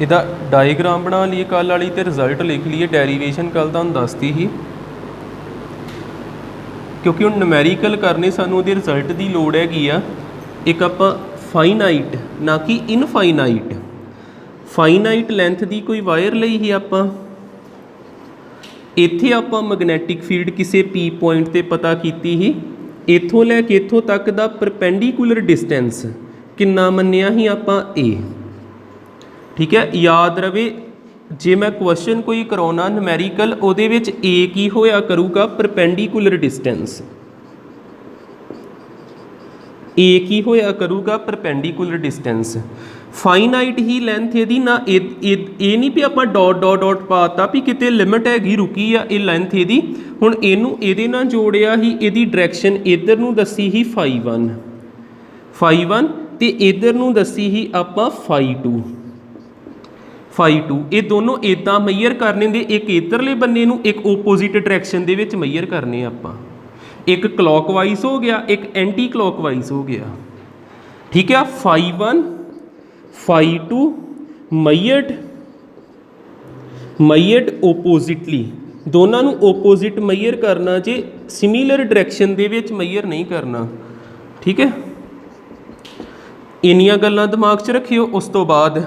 ਇਹਦਾ ਡਾਇਗਰਾਮ ਬਣਾ ਲਈਏ ਕੱਲ ਵਾਲੀ ਤੇ ਰਿਜ਼ਲਟ ਲਿਖ ਲਈਏ। ਡੈਰੀਵੇਸ਼ਨ ਕੱਲ ਤੁਹਾਨੂੰ ਦੱਸਤੀ ਸੀ, ਕਿਉਂਕਿ ਹੁਣ ਨੂਮੈਰੀਕਲ ਕਰਨੇ ਸਾਨੂੰ ਉਹਦੇ ਰਿਜ਼ਲਟ ਦੀ ਲੋੜ ਹੈਗੀ ਆ। ਇੱਕ ਆਪਾਂ ਫਾਈਨਾਈਟ ਨਾ ਕਿ ਇਨਫਾਈਨਾਈਟ, ਫਾਈਨਾਈਟ ਲੈਂਥ ਦੀ ਕੋਈ ਵਾਇਰ ਲਈ ਹੀ ਆਪਾਂ ਇੱਥੇ ਆਪਾਂ ਮੈਗਨੈਟਿਕ ਫੀਲਡ ਕਿਸੇ ਪੀ ਪੁਆਇੰਟ 'ਤੇ ਪਤਾ ਕੀਤੀ ਸੀ। ਇੱਥੋਂ ਲੈ ਕੇ ਇੱਥੋਂ ਤੱਕ ਦਾ ਪਰਪੈਂਡੀਕੂਲਰ ਡਿਸਟੈਂਸ ਕਿੰਨਾ ਮੰਨਿਆ ਸੀ ਆਪਾਂ A। ਠੀਕ ਹੈ, ਯਾਦ ਰਵੇ ਜੇ ਮੈਂ ਕੁਐਸਚਨ ਕੋਈ ਕਰਾਉਣਾ ਨੂਮੈਰੀਕਲ, ਉਹਦੇ ਵਿੱਚ A ਕੀ ਹੋਇਆ ਕਰੂਗਾ, ਪਰਪੈਂਡੀਕੂਲਰ ਡਿਸਟੈਂਸ। A ਕੀ ਹੋਇਆ ਕਰੂਗਾ, ਪਰਪੈਂਡੀਕੂਲਰ ਡਿਸਟੈਂਸ। ਫਾਈਨਾਈਟ ਹੀ ਲੈਂਥ ਇਹਦੀ ਨਾ, ਇਹ ਨਹੀਂ ਵੀ ਆਪਾਂ ਡਾਟ ਡਾਟ ਡਾਟ ਪਾਤਾ ਵੀ ਕਿਤੇ ਲਿਮਿਟ ਹੈਗੀ ਰੁਕੀ ਆ ਇਹ ਲੈਂਥ ਇਹਦੀ। ਹੁਣ ਇਹਨੂੰ ਇਹਦੇ ਨਾਲ ਜੋੜਿਆ ਹੀ, ਇਹਦੀ ਡਾਇਰੈਕਸ਼ਨ ਇੱਧਰ ਨੂੰ ਦੱਸੀ ਹੀ φ1 ਤੇ ਇੱਧਰ ਨੂੰ ਦੱਸੀ ਹੀ ਆਪਾਂ φ2। ਇਹ ਦੋਨੋਂ ਇੱਦਾਂ ਮੈਜ਼ਰ ਕਰਨੇ ਦੇ, ਇੱਕ ਇੱਧਰਲੇ ਬੰਨੇ ਨੂੰ, ਇੱਕ ਓਪੋਜ਼ਿਟ ਡਾਇਰੈਕਸ਼ਨ ਦੇ ਵਿੱਚ ਮੈਜ਼ਰ ਕਰਨੇ ਆਪਾਂ। ਇੱਕ ਕਲੌਕਵਾਈਜ਼ ਹੋ ਗਿਆ, ਇੱਕ ਐਂਟੀ ਕਲੌਕਵਾਈਜ਼ ਹੋ ਗਿਆ। ਠੀਕ ਹੈ, φ1 φ2 ਮੈਜ਼ਰਡ ਓਪੋਜ਼ਿਟਲੀ, ਦੋਨਾਂ ਨੂੰ ਓਪੋਜ਼ਿਟ ਮੈਜ਼ਰ ਕਰਨਾ ਜੇ, ਸਿਮੀਲਰ ਡਾਇਰੈਕਸ਼ਨ ਦੇ ਵਿੱਚ ਮੈਜ਼ਰ ਨਹੀਂ ਕਰਨਾ। ਠੀਕ ਹੈ, ਇੰਨੀਆਂ ਗੱਲਾਂ ਦਿਮਾਗ 'ਚ ਰੱਖਿਓ। ਉਸ ਤੋਂ ਬਾਅਦ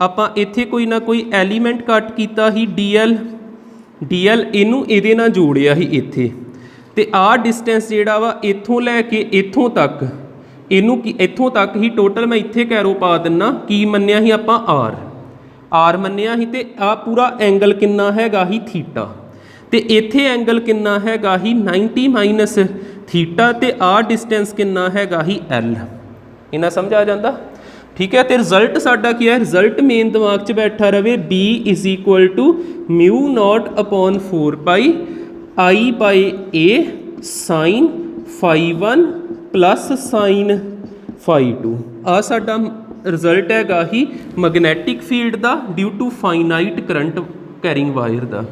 ਆਪਾਂ ਇੱਥੇ ਕੋਈ ਨਾ ਕੋਈ ਐਲੀਮੈਂਟ ਕੱਟ ਕੀਤਾ ਹੀ DL, ਇਹਨੂੰ ਇਹਦੇ ਨਾਲ ਜੋੜਿਆ ਸੀ ਇੱਥੇ, ਤੇ ਆਹ ਡਿਸਟੈਂਸ ਜਿਹੜਾ ਵਾ ਇੱਥੋਂ ਲੈ ਕੇ ਇੱਥੋਂ ਤੱਕ, ਇਹਨੂੰ ਕੀ ਇੱਥੋਂ ਤੱਕ ਹੀ ਟੋਟਲ ਮੈਂ ਇੱਥੇ ਕੈਰੋ ਪਾ ਦਿੰਨਾ, ਕੀ ਮੰਨਿਆ ਸੀ ਆਪਾਂ R ਮੰਨਿਆ ਸੀ। ਤੇ ਆਹ ਪੂਰਾ ਐਂਗਲ ਕਿੰਨਾ ਹੈਗਾ ਹੀ ਥੀਟਾ, ਤੇ ਇੱਥੇ ਐਂਗਲ ਕਿੰਨਾ ਹੈਗਾ ਹੀ 90 ਮਾਈਨਸ ਥੀਟਾ, ਤੇ ਆਹ ਡਿਸਟੈਂਸ ਕਿੰਨਾ ਹੈਗਾ ਹੀ L। ਇਹਨਾਂ ਸਮਝ ਆ ਜਾਂਦਾ। ਠੀਕ ਹੈ, ਤੇ ਰਿਜ਼ਲਟ ਸਾਡਾ ਕੀ ਹੈ, ਰਿਜ਼ਲਟ ਮੇਨ ਦਿਮਾਗ 'ਚ ਬੈਠਾ ਰਵੇ, B = μ0/4π I/A sin φ1 plus sin φ2। ਆ ਸਾਡਾ ਰਿਜ਼ਲਟ ਹੈਗਾ ਹੀ ਮੈਗਨੈਟਿਕ ਫੀਲਡ ਦਾ due to finite current carrying wire ਦਾ।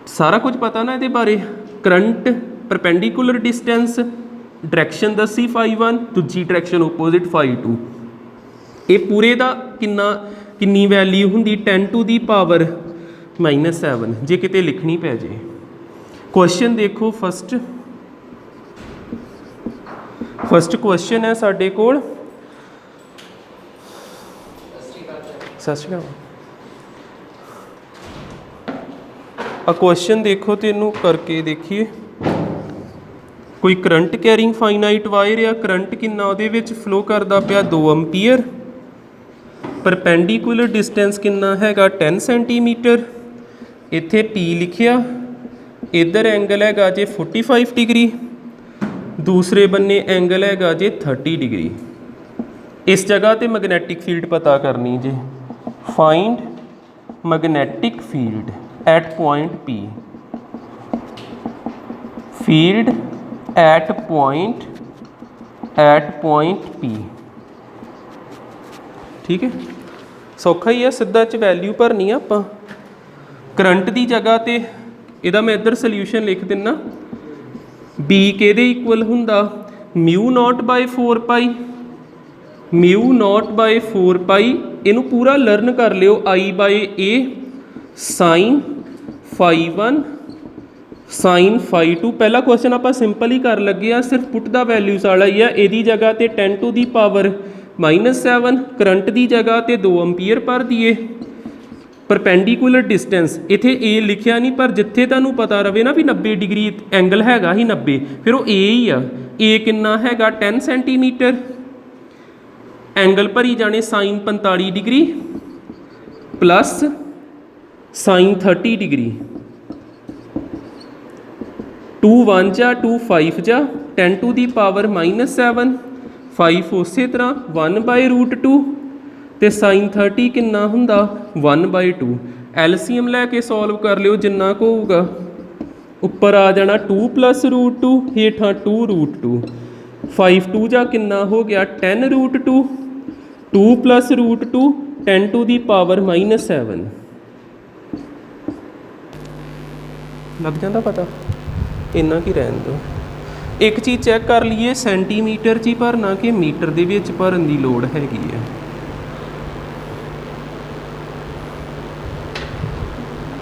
ਸਾਰਾ ਕੁਝ ਪਤਾ ਨਾ ਇਹਦੇ ਬਾਰੇ। ਕਰੰਟ, ਪਰਪੈਂਡੀਕੂਲਰ ਡਿਸਟੈਂਸ, ਡਾਇਰੈਕਸ਼ਨ ਦੱਸੀ φ1, ਦੂਜੀ ਡਾਇਰੈਕਸ਼ਨ ਓਪੋਜ਼ਿਟ φ2। ਇਹ ਪੂਰੇ ਦਾ ਕਿੰਨੀ ਵੈਲਿਊ ਹੁੰਦੀ, 10⁻⁻7 ਜੇ ਕਿਤੇ ਲਿਖਣੀ ਪੈ ਜੇ। ਕੁਐਸਚਨ ਦੇਖੋ, ਫਸਟ ਕੁਐਸਚਨ ਹੈ ਸਾਡੇ ਕੋਲ। ਸਤਿ ਸ਼੍ਰੀ ਅਕਾਲ। ਆ ਕੁਐਸਚਨ ਦੇਖੋ ਤੇ ਇਹਨੂੰ ਕਰਕੇ ਦੇਖੀਏ। ਕੋਈ ਕਰੰਟ ਕੈਰਿੰਗ ਫਾਈਨਾਈਟ ਵਾਇਰ ਆ, ਕਰੰਟ ਕਿੰਨਾ ਉਹਦੇ ਵਿੱਚ ਫਲੋ ਕਰਦਾ ਪਿਆ, 2 ਐਂਪੀਅਰ। ਪਰਪੈਂਡੀਕੂਲਰ ਡਿਸਟੈਂਸ ਕਿੰਨਾ ਹੈਗਾ, 10 ਸੈਂਟੀਮੀਟਰ। ਇੱਥੇ P ਲਿਖਿਆ, ਇੱਧਰ ਐਂਗਲ ਹੈਗਾ ਜੇ 45 ਡਿਗਰੀ, ਦੂਸਰੇ ਬੰਨੇ ਐਂਗਲ ਹੈਗਾ ਜੇ 30 ਡਿਗਰੀ। ਇਸ ਜਗ੍ਹਾ ਤੇ ਮੈਗਨੈਟਿਕ ਫੀਲਡ ਪਤਾ ਕਰਨੀ ਜੇ। Find magnetic field at point P। Field at point P। ਠੀਕ ਹੈ, ਸੌਖਾ ਹੀ ਆ, ਸਿੱਧਾ 'ਚ ਵੈਲਿਊ ਭਰਨੀ ਆ ਆਪਾਂ। ਕਰੰਟ ਦੀ ਜਗ੍ਹਾ ਤੇ ਇਹਦਾ ਮੈਂ ਇੱਧਰ ਸੋਲਿਊਸ਼ਨ ਲਿਖ ਦਿੰਦਾ। B ਕਿਹਦੇ ਇਕੁਅਲ ਹੁੰਦਾ, μ0/4π। ਇਹਨੂੰ ਪੂਰਾ ਲਰਨ ਕਰ ਲਿਓ, I/A sin φ1 sin φ2। ਪਹਿਲਾ ਕੁਐਸਚਨ ਆਪਾਂ ਸਿੰਪਲ ਹੀ ਕਰ ਲੱਗੇ ਆ, ਸਿਰਫ ਪੁੱਟ ਦਾ ਵੈਲਿਊਜ਼ ਵਾਲਾ ਹੀ ਆ। ਇਹਦੀ ਜਗ੍ਹਾ ਤੇ 10⁻⁻7, ਕਰੰਟ ਦੀ ਜਗ੍ਹਾ ਤੇ 2 ਐਂਪੀਅਰ ਭਰ ਦਈਏ। ਪਰਪੈਂਡੀਕੂਲਰ ਡਿਸਟੈਂਸ ਇੱਥੇ A ਲਿਖਿਆ ਨਹੀਂ, ਪਰ ਜਿੱਥੇ ਤੁਹਾਨੂੰ ਪਤਾ ਰਵੇ ਨਾ ਵੀ 90 ਡਿਗਰੀ ਐਂਗਲ ਹੈਗਾ ਹੀ 90, ਫਿਰ ਉਹ A ਹੀ ਆ। A ਕਿੰਨਾ ਹੈਗਾ, 10 ਸੈਂਟੀਮੀਟਰ। ਐਂਗਲ ਭਰੀ ਜਾਣੇ sin 45 degree plus sin 30 degree. 2 1 ਜਾਂ 2 5 ਜਾਂ 10⁻⁻7, 5 ਉਸੇ ਤਰ੍ਹਾਂ 1/√2, ਤੇ sin 30 ਕਿੰਨਾ ਹੁੰਦਾ, 1/2। LCM ਲੈ ਕੇ ਸੋਲਵ ਕਰ ਲਿਓ, ਜਿੰਨਾ ਕੁ ਹੋਊਗਾ। ਉੱਪਰ ਆ ਜਾਣਾ 2 + √2, ਹੇਠਾਂ 2√2। 5 2 ਜਾਂ ਕਿੰਨਾ ਹੋ ਗਿਆ, 10√2, 2 + √2 10⁻⁻7। ਲੱਗ ਜਾਂਦਾ ਪਤਾ, ਇੰਨਾ ਕੀ ਰਹਿਣ ਦਿਓ। ਇੱਕ ਚੀਜ਼ ਚੈੱਕ ਕਰ ਲਈਏ, ਸੈਂਟੀਮੀਟਰ 'ਚ ਹੀ ਭਰਨਾ ਕਿ ਮੀਟਰ ਦੇ ਵਿੱਚ ਭਰਨ ਦੀ ਲੋੜ ਹੈਗੀ ਹੈ।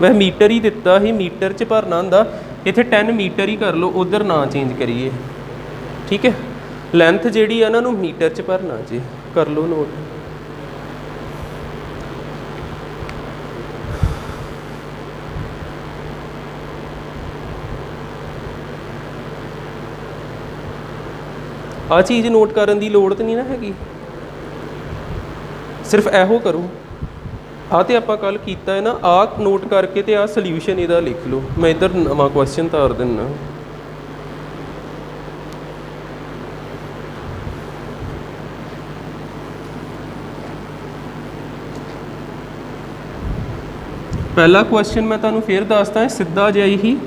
वह मीटर ही दिता ही, मीटर च भरना हुंदा, इत्थे 10 मीटर ही कर लो, उधर ना चेंज करिए। ठीक है, लेंथ जिहड़ी है ना मीटर च भरना जी, कर लो नोट। आ चीज़ नोट करने की लोड़ तो नहीं ना हैगी, सिर्फ एहो करो। आ तो आप कल किया है ना, आ नोट करके तो आ सल्यूशन इहदा लिख लो। मैं इधर नवा क्वेश्चन तार दिना। पहला क्वेश्चन मैं तुहानूं फिर दसदा है, सीधा जिहा ही।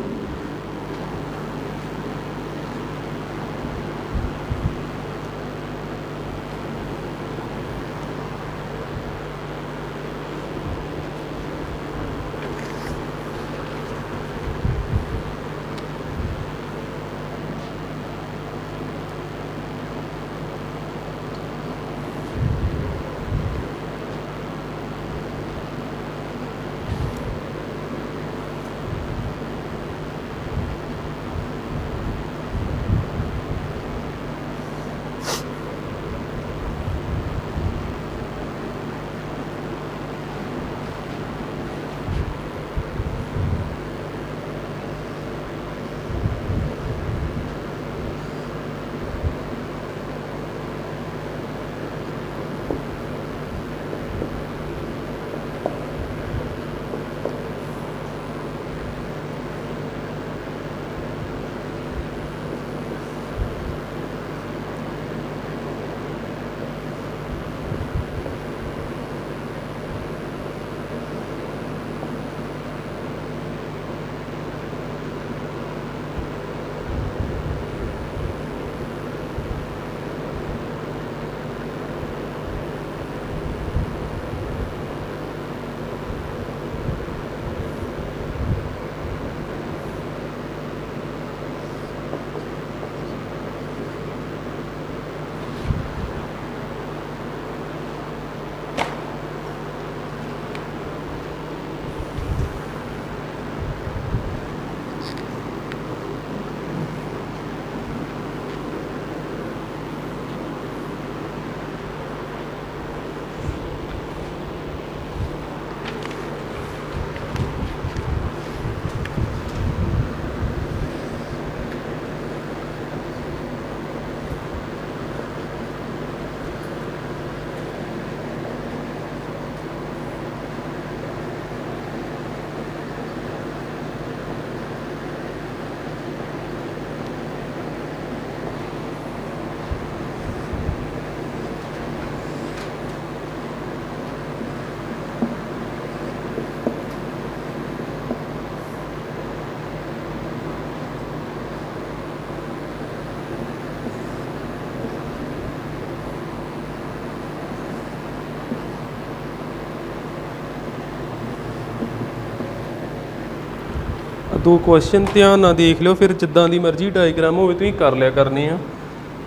दो क्वेश्चन ध्यान ना देख लो, फिर जिदा की मर्जी डायग्राम हो तुम कर लिया करने आ,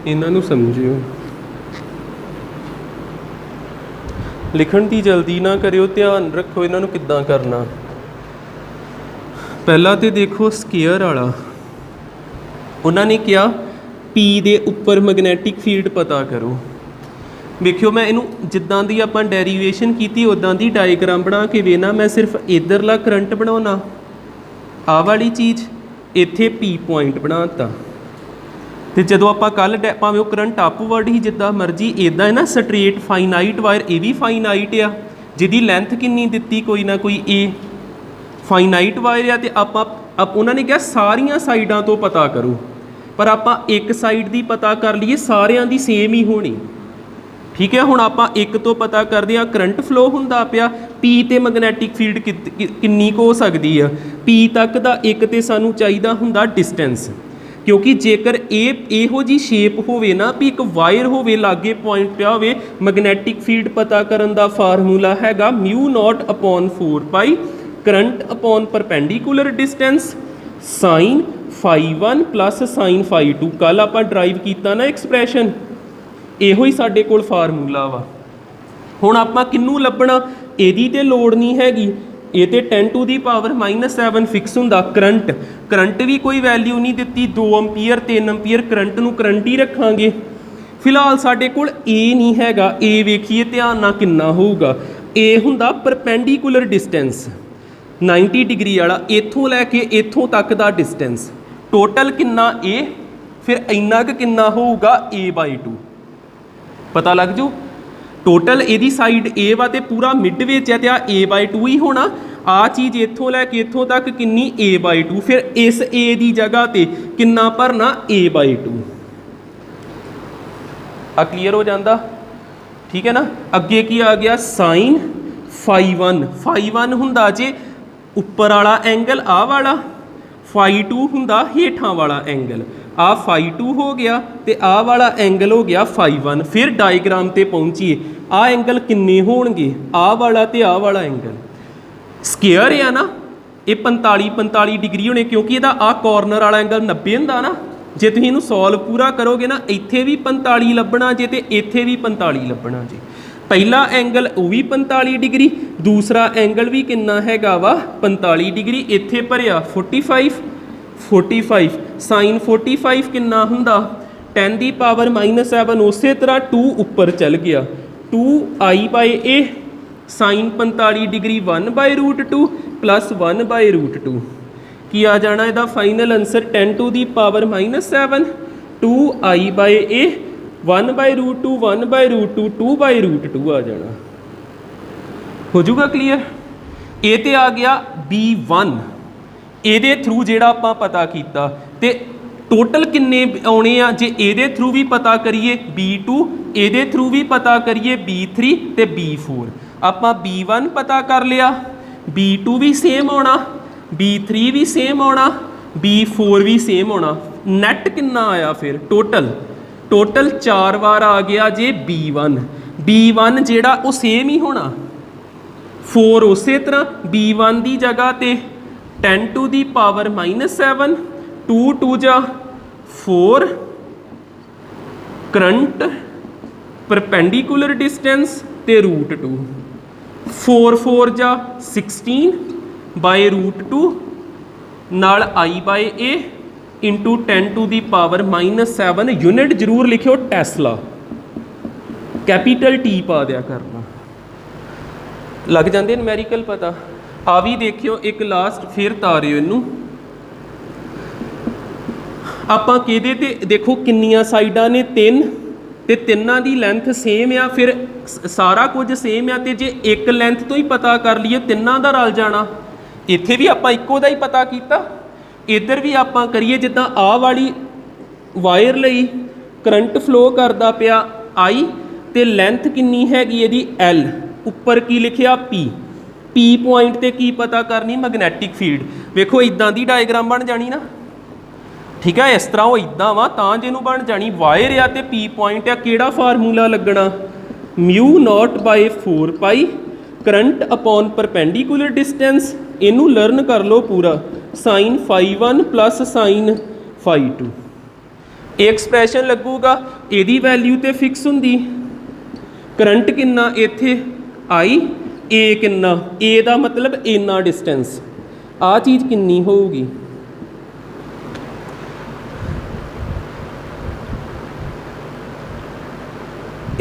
इन्हों समझियो। लिखण की जल्दी ना करियो, ध्यान रखो इन्हों किद्दां करना। पहला तो देखो स्केयर वाला, उन्होंने कहा पी दे उपर मैगनैटिक फील्ड पता करो। वेखियो मैं इनू जिद्दां दी आपां डेरीवेशन की उदां दी डायग्राम बना के वेना, मैं सिर्फ इधरला करंट बनाना, आ वाली चीज़ इत्थे पी पॉइंट बनाता। तो जो आप कल भावें वो करंट अपवर्ड ही जिदा मर्जी इदा है ना, स्ट्रेट फाइनाइट वायर, ये भी फाइनाइट आ, जिदी लेंथ कितनी दी कोई ना कोई ए फाइनाइट वायर आ। तो आप उन्होंने कहा सारिया साइडों तो पता करो, पर आप एक साइड की पता कर लीए, सारिया की सेम ही होनी। ठीक है, हुण आप एक तो पता करते हैं करंट फ्लो हुंदा पिया, पी ते मैगनैटिक फील्ड किन्नी को हो सकती है, पी तक का एक तो सानू चाहिदा हुंदा डिस्टेंस, क्योंकि जेकर इहो जी शेप होवे ना भी एक वायर होवे लागे पॉइंट पिया होवे, मैगनैटिक फील्ड पता करन दा फार्मूला हैगा μ0/4π current upon perpendicular distance sine φ1 plus sine φ2। कल आप ड्राइव किया ना एक्सप्रैशन, इहो ही साडे कोल फार्मूला वा। हुण आपां किन्नू लभना, इहदी ते लोड़ नहीं हैगी, ये तो 10 टू दी पावर -7 फिक्स होंदा। करंट करंट भी कोई वैल्यू नहीं दिती, 2 एंपीयर 3 एंपीयर करंट नूं करंट ही रखांगे। फिलहाल साडे कोल ए नहीं हैगा, ए वेखिए ध्यान नाल किन्ना होऊगा। ए हुंदा परपेंडिकुलर डिस्टेंस 90 डिग्री वाला, इत्थों लैके इत्थों तक दा डिस्टेंस टोटल किन्ना ए, फिर इन्ना क किन्ना होऊगा a/2 पता लग जू। टोटल एदी साइड ए वा ते पूरा मिड विच है, तो a/2 ही होना। आ चीज़ इत्थों लैके इत्थों तक किन्नी a/2, फिर इस a की जगह ते किन्ना भरना a/2। आ क्लीयर हो जाता, ठीक है ना। अगे की आ गया साइन φ1। φ1 हुंदा जे उपर वाला एंगल आ वाला, φ2 हुंदा हेठां वाला एंगल। आ φ2 हो गया तो आ वाला एंगल हो गया φ1। फिर डायग्राम ते पहुंचीए, आ एंगल किन्ने होणगे, आ वाला ते आ वाला एंगल स्केयर है ना, ये 45 डिग्री होने, क्योंकि इहदा आ कॉर्नर वाला एंगल 90 हुंदा ना। जे तुसीं इहनूं सॉल्व पूरा करोगे ना, इत्थे भी 45 लभना जे, ते इत्थे भी 45 लभना जे। पहला एंगल वो भी 45 डिग्री, दूसरा एंगल भी किन्ना हैगा वा 45 डिग्री। इत्थे भरिया 45 साइन 45 किन्ना हुंदा 10 दी पावर -7। उस तरह 2 उपर चल गया, 2i/a साइन 45 डिग्री 1/√2 प्लस 1/√2 की आ जाना इसका final answer 10 to the power -7 2i/a 1/√2 1/√2 2/√2 आ जाना। हो जूगा क्लीयर। ये तो आ गया B1, ये थ्रू जेड़ा आपां पता किया, तो टोटल किन्ने आने आ जे ये थ्रू भी पता करिए B2, ये थ्रू भी पता करिए B3 तो B4। आपां B1 पता कर लिया, B2 भी सेम आना, B3 भी सेम आना, B4 भी सेम आना। नैट किन्ना आया फिर टोटल 4 बार आ गया जे B1 जेड़ा वो सेम ही होना 4। उस तरह B1 की जगह ते 10 टू दी पावर -7 2 2 जा 4 करंट परपेंडिकुलर डिस्टेंस ते √2 4 4 जा 16/√2 नाल i/a into 10 to the power -7। Unit जरूर लिखियो टेस्ला, कैपीटल टी पा दिया करना, लग जाते न्यूमेरिकल पता। आ भी देखियो एक लास्ट फिर तारियो इनू आपां किहदे ते देखो किन्नियां साइडां ने 3 ते तिन्नां दी लेंथ सेम आ, फिर सारा कुछ सेम आ, ते जे एक लेंथ तो ही पता कर लीए तिन्नां दा रल जाना। इत्थे भी आपां इक्को दा ही पता कीता, इधर भी आपां करिए जिद्दां आ वाली वायर लई करंट फ्लो करदा पिया आई, ते लेंथ किन्नी हैगी इहदी L, उपर की लिखिया P पॉइंट ते की पता करनी मैगनैटिक फील्ड। वेखो इदां दी डायग्राम बन जानी ना, ठीक है। इस तरह वो इदां वा तां जिहनूं बन जानी वायर आ ते P पॉइंट आ, किहड़ा फार्मूला लगना μ0/4π करंट अपॉन परपेंडिकुलर डिस्टेंस। इनू लर्न कर लो पूरा, साइन φ1 प्लस साइन φ2। एक्सप्रैशन लगूगा, यदी वैल्यू तो फिक्स होंगी। करंट किन्ना इत्थे आई, ए किन्ना, ए का मतलब इन्ना डिस्टेंस, आ चीज़ किन्नी होगी।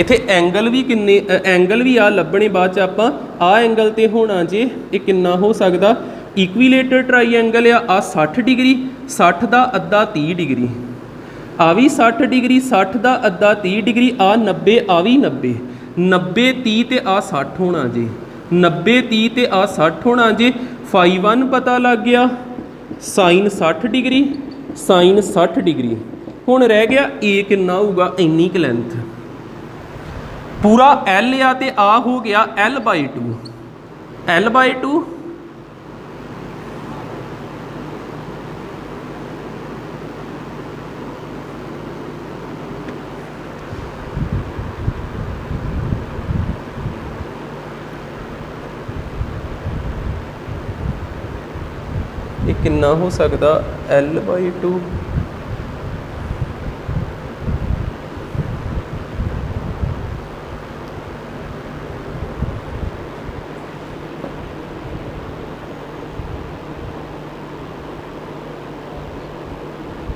इत्थे एंगल भी किन्ने एंगल भी आ लभने बाद आपां आ एंगल तो होना जे ये किन्ना हो सकता इक्विलेटर ट्राईएंगल आ 60 डिग्री 60 का अद्धा 30 डिग्री, आ भी 60 डिग्री 60 का अद्धा 30 डिग्री, आ 90 आ भी 90 90 30 तो आ 60 होना जे 90 30 तो आ 60 होना जे। φ1 पता लग गया, साइन 60 डिग्री साइन 60 डिग्री। हुण रह गया ए किन्ना होगा, इन्नी क लेंथ पूरा L आ ते आ हो गया L/2 L/2 ये किन्ना हो सकता L/2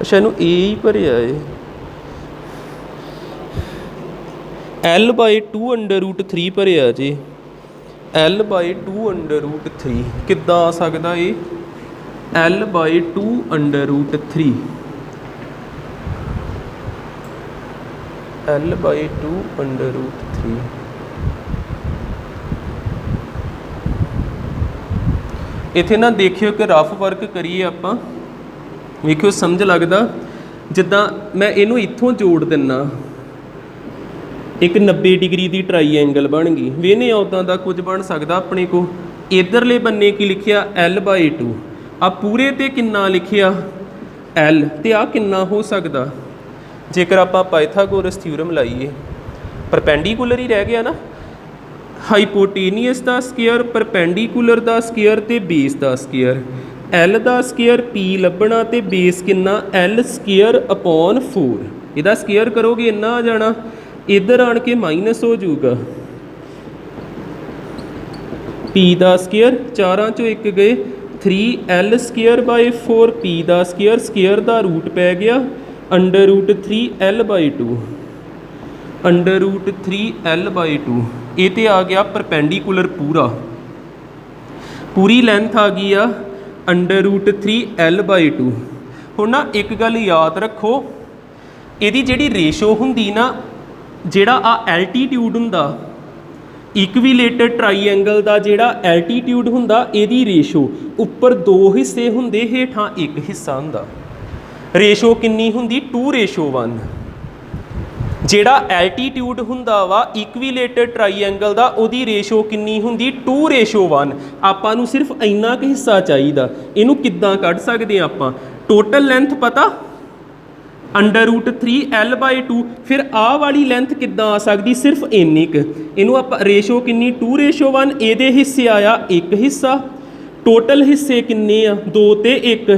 अच्छा इनू ए ही भरिया है L/2√3 भरिया जी L/2√3 किद्दां आ सकदा ये L/2√3 L/2√3 इत्थे ना देखियो कि रफ वर्क करिए आपां वेखियो समझ लगदा जिद्दां मैं इनू इत्थों जोड़ दिना एक 90 डिग्री की ट्राईएंगल बन गई वेने उदां दा कुछ बन सकदा अपने को इधरले बन्ने की लिखिया L/2 आ पूरे ते किन्ना लिखिया L ते आ किन्ना हो सकदा जेकर आपां पाइथागोरस थ्योरम लाइए परपेंडिकुलर ही रह गया ना हाइपोटेनियस दा स्केयर परपेंडिकुलर दा स्केयर ते बेस दा स्केयर L दा स्केयर P लभना ते बेस किन्ना L²/4 इहदा स्केयर करोगे इन्ना आ जाना इधर आन के माइनस हो जाऊगा P दा स्केयर चारां चों एक गए 3L²/4 P दा स्केयर दा रूट पै गया √3 L/2 √3 L/2 ये तो आ गया परपेंडिकुलर पूरी लेंथ आ गई √3 L/2 हुण ना एक गल याद रखो इहदी जिहड़ी रेशो हुंदी ना जिहड़ा आ एल्टीट्यूड हुंदा इक्विलेटर ट्राईएंगल दा जिहड़ा एल्टीट्यूड हुंदा इहदी रेशो उपर 2 हिस्से हुंदे हेठां एक हिस्सा हुंदा रेशो किन्नी हुंदी 2:1 जिहड़ा एल्टीट्यूड हुंदा वा इक्विलेटर ट्राईएंगल दा उहदी रेशो किन्नी हुंदी 2:1 आपां नूं सिर्फ इन्ना क हिस्सा चाहिदा इहनूं किद्दां कढ सकदे आं आपां टोटल लेंथ पता √3 L/2 फिर आ वाली लेंथ किद्दां आ सकदी सिर्फ इन्नी क इहनूं आपां रेशो किन्नी 2:1 इहदे हिस्से आया एक हिस्सा टोटल हिस्से किन्ने आ 2 ते 1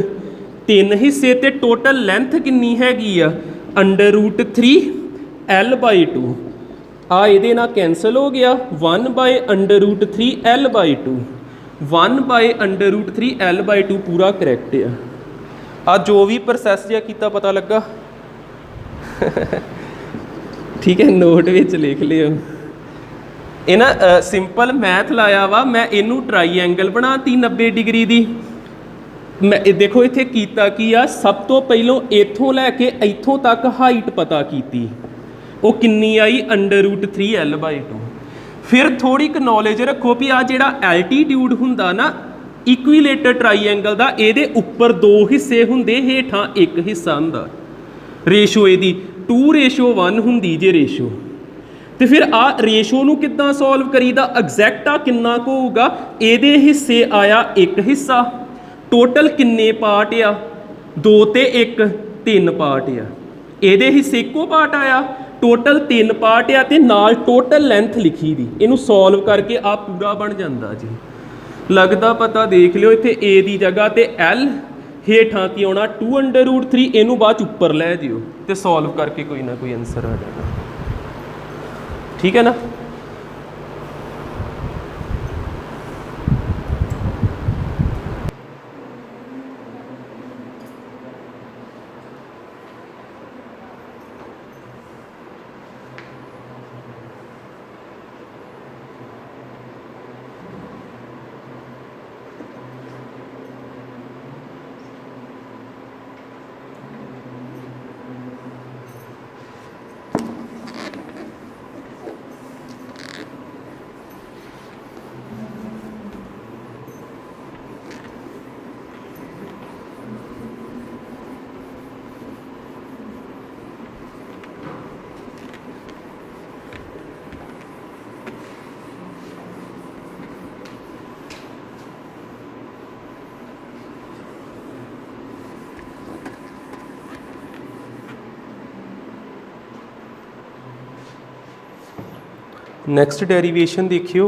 3 हिस्से ते टोटल लेंथ किन्नी हैगी √3 L/2 आ इहदे नाल कैंसल हो गया 1/√3 L/2 1/√3 L/2 पूरा करैक्ट है आ जो भी प्रोसैस जिहा कीता पता लगा ठीक है नोट विच लिख लियो ये ना सिंपल मैथ लाया वा मैं इनू ट्राईएंगल बनाती 90 डिग्री दी मैं देखो इत्थे कीता की आ सब तो पहलों इत्थों लैके इत्थों तक हाइट पता कीती वो किन्नी आई √3 L/2 फिर थोड़ी क नॉलेज रखो भी आ जिहड़ा एल्टीट्यूड हुंदा ना इक्विलेटर ट्राईएंगल दा इहदे उपर 2 हिस्से हुंदे हेठां एक हिस्सा हुंदा रेशो इहदी 2:1 हुंदी जे रेशो तो फिर आ रेशो नूं किद्दां सॉल्व करीदा एग्जैक्ट आ किन्ना क होऊगा इहदे हिस्से आया एक हिस्सा टोटल किन्ने पार्ट आ 2 ते 1 3 पार्ट आ इहदे हिस्से इक्को पार्ट आया टोटल 3 पार्ट आ ते नाल टोटल लेंथ लिखी दी इनू सॉल्व करके आ पूरा बन जाता जी लगता पता देख लियो इत्थे ए दी जगह ते L हेठां की आना 2√3 इनू बाद उपर लै जियो ते सॉल्व करके कोई ना कोई आंसर आ जाएगा ठीक है ना नैक्सट डेरीवेशन देखियो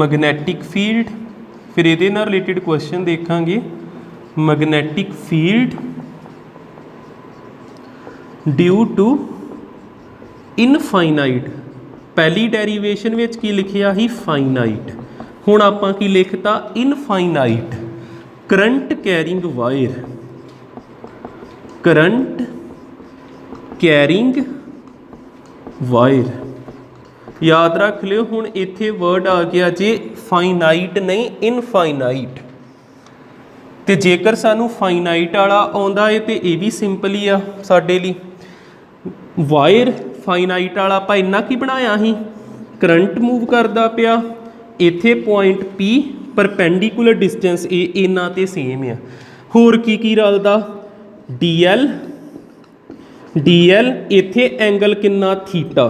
मैग्नैटिक फील्ड फिर ये रिलेटेड क्वेश्चन देखांगे magnetic field due to infinite पहली डेरीवेशन में की लिखिया ही फाइनाइट हुण आपां की लिखता infinite current carrying wire, current carrying wire याद रख लियो। हुण इत्थे वर्ड आ गया जे फाइनाइट नहीं इनफाइनाइट, तो जेकर सानू फाइनाइट वाला आउंदा है तो यह भी सिंपल ही आ साडे लई। वायर फाइनाइट वाला आपां इन्ना की बनाया ही, करंट मूव करदा पिया, इत्थे पॉइंट पी परपेंडिकुलर डिस्टेंस ए इन्ना ते सेम आ। होर की रलदा, डी एल, डी एल इत्थे एंगल किन्ना थीटा,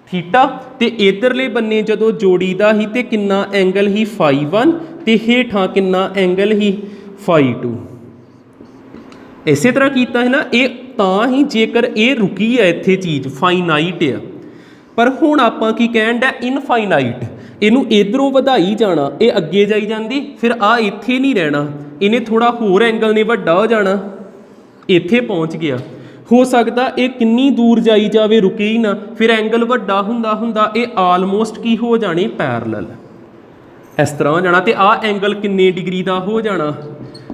थीटा ते इधरले बन्ने जदों जोड़ीदा ही ते किन्ना एंगल ही फाई 1 ते हेठां किन्ना एंगल ही फाई 2। इसे तरह कीता है ना, ये तां ही जेकर ये रुकी है इत्थे चीज़ फाइनाइट आ, पर हुण आपां की कहण डे इनफाइनाइट, इनू इधरों वधाई जाना, ये अगे जाई जांदी, फिर आ इत्थे नहीं रहना, इन्हें थोड़ा होर एंगल ने वड्डा हो जाना, इत्थे पहुँच गया। हो सकता ये किन्नी दूर जाई जावे रुके ही ना, फिर एंगल वड्डा हुंदा हुंदा ये आलमोस्ट की हो जाने पैरलल, इस तरह हो जाना। तो आ एंगल किन्ने डिग्री का हो जाना,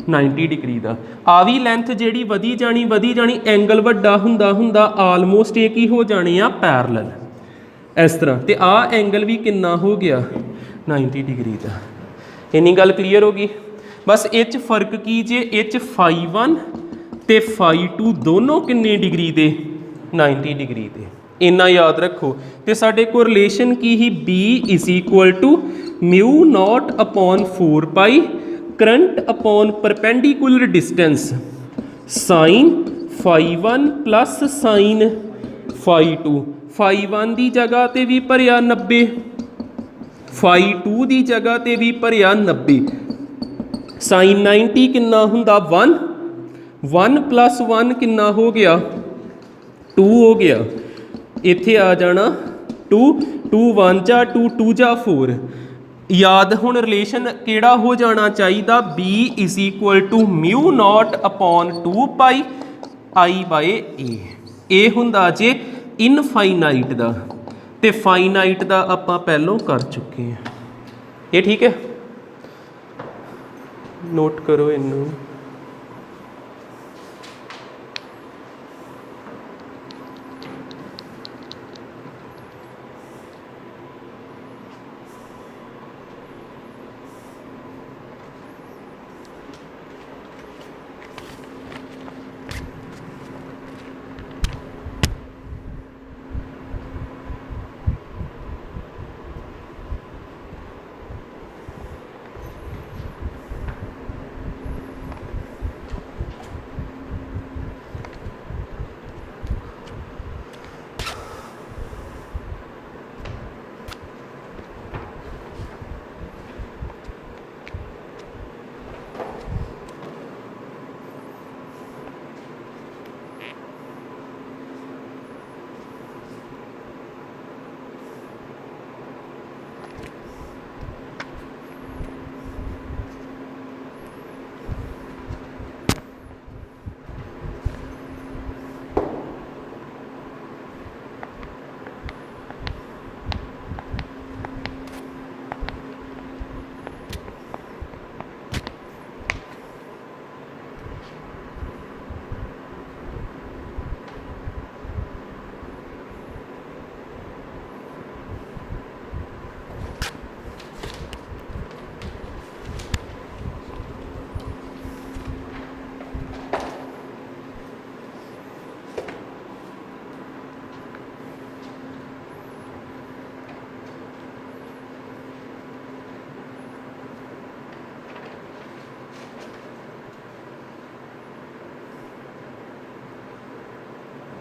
90 डिग्री का। आ भी लेंथ जिहड़ी वधी जानी एंगल वड्डा हुंदा हुंदा आलमोस्ट ये की हो जाने आ पैरलल, इस तरह। तो आ एंगल भी किन्ना हो गया 90 डिग्री का। इन्नी गल क्लीयर होगी। बस इच फर्क की जे इच फाई 1 ते फाई 2 दोनों किन्ने डिग्री दे 90 डिग्री दे, इन्ना याद रखो। तो साडे को रिलेशन की ही B is equal to mu naught upon 4 pi current upon perpendicular distance sine phi 1 plus sine phi 2। Phi 1 की जगह ते भी भरिया 90, फाई 2 की जगह ते भी भरिया 90। साइन 90 किन्ना हुंदा 1, 1 प्लस 1 किन्ना हो गया 2 हो गया। इत्थे आ जाना 2, 2 1 जा 2, 2 जा 4। याद हुण रिलेशन केड़ा हो जाना चाहिए, B is equal to mu naught upon 2 pi I by A हुंदा जे इनफाइनाइट दा, ते फाइनाइट दा आपां पहलों कर चुके हैं। ये ठीक है, नोट करो इनू।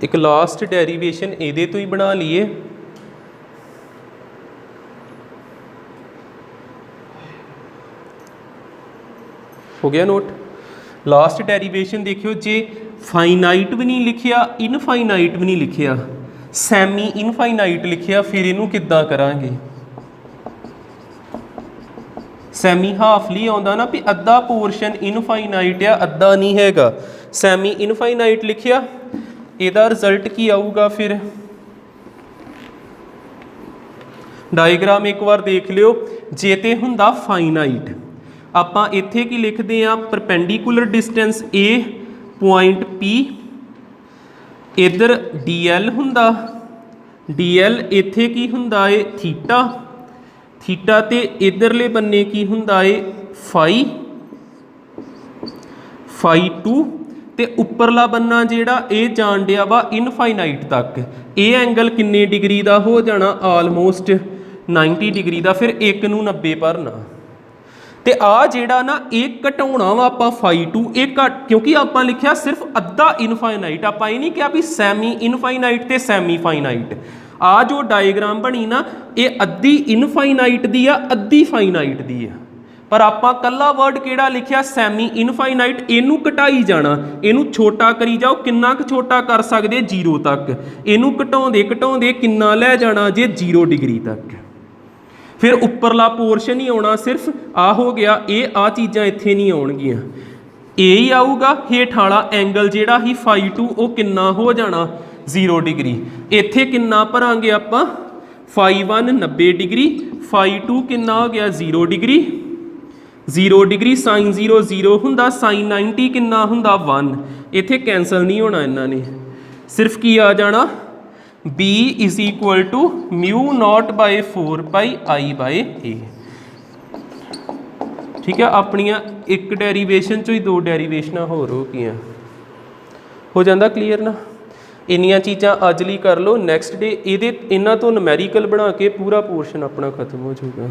एक लास्ट डेरीवेशन ये तो ही बना लीए। हो गया नोट। लास्ट डेरीवेशन देखियो, जे फाइनाइट भी नहीं लिखिया इनफाइनाइट भी नहीं लिखिया, सैमी इनफाइनाइट लिखिया, फिर इनू किद्दां करांगे। सैमी हाफली आउंदा ना भी अद्धा पोर्शन इनफाइनाइट आ अद्धा नहीं हैगा। सैमी इनफाइनाइट लिखिया, इहदा रिजल्ट की आऊगा। फिर डायग्राम एक बार देख लियो, जे ते हुंदा फाइनाइट, ਆਪਾਂ ਇੱਥੇ ਕੀ ਲਿਖਦੇ ਆ, perpendicular distance A point P, ਇੱਧਰ DL ਹੁੰਦਾ, DL ਇੱਥੇ ਕੀ ਹੁੰਦਾ ਏ ਥੀਟਾ, ਥੀਟਾ ਤੇ ਇੱਧਰਲੇ ਬੰਨੇ ਕੀ ਹੁੰਦਾ ਏ ਫਾਈ, ਫਾਈ 2 ਤੇ ਉੱਪਰਲਾ ਬੰਨਾ ਜਿਹੜਾ ਇਹ ਜਾਣ ਡਿਆ ਵਾ ਇਨਫਾਈਨਾਈਟ ਤੱਕ। ਇਹ ਐਂਗਲ ਕਿੰਨੇ ਡਿਗਰੀ ਦਾ ਹੋ ਜਾਣਾ, ਆਲਮੋਸਟ 90 ਡਿਗਰੀ ਦਾ। ਫਿਰ 1 ਨੂੰ 90 ਭਰਨਾ ਤੇ ਆ ਜਿਹੜਾ ਨਾ ਇਹ ਘਟਾਉਣਾ ਵਾ ਆਪਾਂ ਫਾਈ 2, ਇਹ ਘਟ ਕਿਉਂਕਿ ਆਪਾਂ ਲਿਖਿਆ ਸਿਰਫ ਅੱਧਾ ਇਨਫਾਈਨਾਈਟ, ਆਪਾਂ ਇਹ ਨਹੀਂ ਕਿਹਾ ਵੀ ਸੈਮੀ ਇਨਫਾਈਨਾਈਟ ਤੇ ਸੈਮੀ ਫਾਈਨਾਈਟ। ਆ ਜੋ ਡਾਇਗਰਾਮ ਬਣੀ ਨਾ ਇਹ ਅੱਧੀ ਇਨਫਾਈਨਾਈਟ ਦੀ ਆ, ਅੱਧੀ ਫਾਈਨਾਈਟ ਦੀ ਆ, ਪਰ ਆਪਾਂ ਕੱਲਾ ਵਰਡ ਕਿਹੜਾ ਲਿਖਿਆ, ਸੈਮੀ ਇਨਫਾਈਨਾਈਟ। ਇਹਨੂੰ ਘਟਾਈ ਜਾਣਾ, ਇਹਨੂੰ ਛੋਟਾ ਕਰੀ ਜਾਓ, ਕਿੰਨਾ ਕੁ ਛੋਟਾ ਕਰ ਸਕਦੇ 0 ਤੱਕ, ਇਹਨੂੰ ਘਟਾਉਂਦੇ ਘਟਾਉਂਦੇ ਕਿੰਨਾ ਲੈ ਜਾਣਾ ਜੇ 0 ਡਿਗਰੀ ਤੱਕ। ਫਿਰ ਉੱਪਰਲਾ ਪੋਰਸ਼ਨ ਹੀ ਆਉਣਾ, ਸਿਰਫ ਆ ਹੋ ਗਿਆ, ਇਹ ਆ ਚੀਜ਼ਾਂ ਇੱਥੇ ਨਹੀਂ ਆਉਣਗੀਆਂ, ਇਹ ਹੀ ਆਊਗਾ। ਹੇਠ ਵਾਲਾ ਐਂਗਲ ਜਿਹੜਾ ਹੀ ਫਾਈ 2 ਉਹ ਕਿੰਨਾ ਹੋ ਜਾਣਾ 0 ਡਿਗਰੀ। ਇੱਥੇ ਕਿੰਨਾ ਭਰਾਂਗੇ ਆਪਾਂ, ਫਾਈ 1 90 ਡਿਗਰੀ, ਫਾਈ 2 ਕਿੰਨਾ ਹੋ ਗਿਆ 0 ਡਿਗਰੀ, 0 ਡਿਗਰੀ ਸਾਈਨ 0 0 ਹੁੰਦਾ, ਸਾਈਨ 90 ਕਿੰਨਾ ਹੁੰਦਾ 1। ਇੱਥੇ ਕੈਂਸਲ ਨਹੀਂ ਹੋਣਾ ਇਹਨਾਂ ਨੇ, ਸਿਰਫ ਕੀ ਆ ਜਾਣਾ B is equal to mu naught by 4 pi I by A। ਠੀਕ ਹੈ, ਆਪਣੀਆਂ ਇੱਕ ਡੈਰੀਵੇਸ਼ਨ ਚੋਂ ਹੀ 2 ਡੈਰੀਵੇਸ਼ਨਾਂ ਹੋਰ ਹੋ ਗਈਆਂ, ਹੋ ਜਾਂਦਾ ਕਲੀਅਰ ਨਾ। ਇੰਨੀਆਂ ਚੀਜ਼ਾਂ ਅੱਜ ਲਈ ਕਰ ਲਓ, ਨੈਕਸਟ ਡੇ ਇਹਨਾਂ ਤੋਂ ਨੁਮੈਰੀਕਲ ਬਣਾ ਕੇ ਪੂਰਾ ਪੋਰਸ਼ਨ ਆਪਣਾ ਖਤਮ ਹੋ ਜਾਊਗਾ।